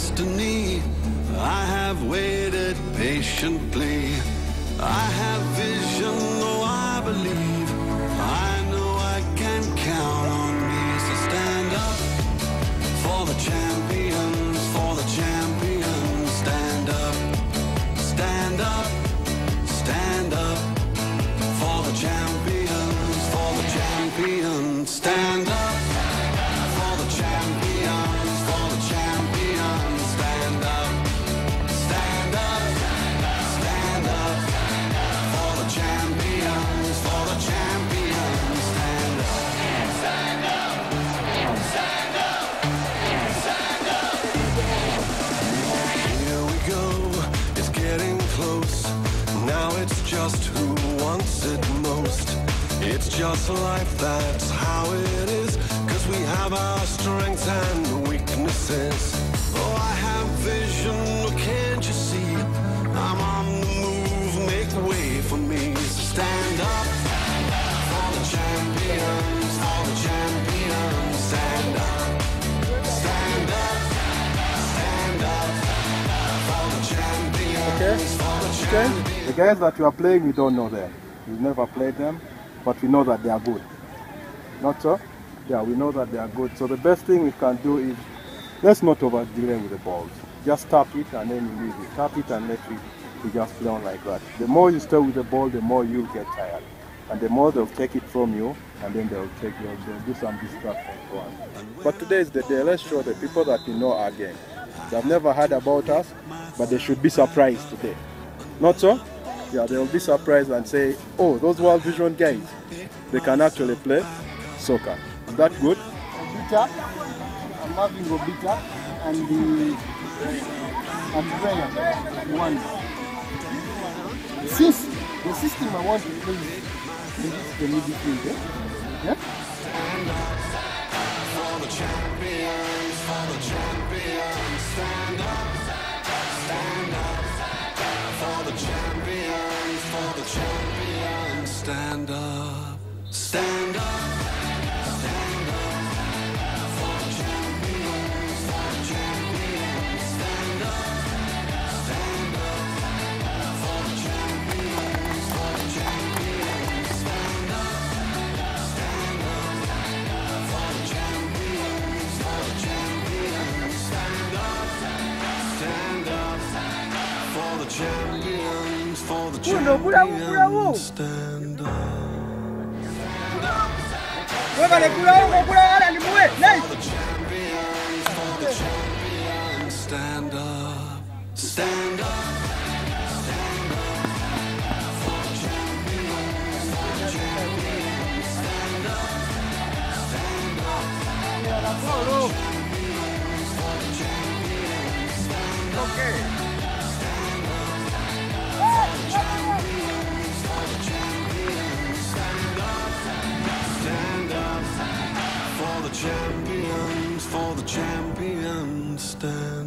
destiny. I have waited patiently. I have vision, though I believe. I know I can count on me. So stand up for the champions, for the champions. Stand up, stand up, stand up for the champions, for the champions. Stand up for the champions, for the champions. Stand up, stand up, stand up for the champions, for the champions. Stand up, stand up, stand up, stand up. Here we go, it's getting close. Now it's just who wants it most. It's just life, that's how it is. 'Cause we have our strengths and weaknesses. Oh, I have vision, oh, can't you see? I'm on the move, make way for me. So stand up for the champions, for the champions. Stand up, stand up, stand up for the champions, for the champions. The guys that you are playing, we don't know them. We've never played them, but we know that they are good. Not so? Yeah, we know that they are good. So the best thing we can do is, let's not overdo them with the balls. Just tap it and then you leave it. Tap it and let it, you just play on like that. The more you stay with the ball, the more you get tired. And the more they'll take it from you, and then they'll do some distraction for us. But today is the day. Let's show the people that we know our game. They've never heard about us, but they should be surprised today. Not so? Yeah, they'll be surprised and say, oh, those World Vision guys, they can actually play soccer. Is that good? Obita, I'm having Obita and Andrea one. Since the system I want to play is the midfield, yeah? For the champions, for the champions. Stand up, stand up for the champions, for the champions. Stand up, stand up. Champions, for the champions, stand up. For the champions, stand up. Stand up. Stand up. For the champions, for the champions, stand up. Stand up. For the champions, stand up. Okay. Stand up for the champions, stand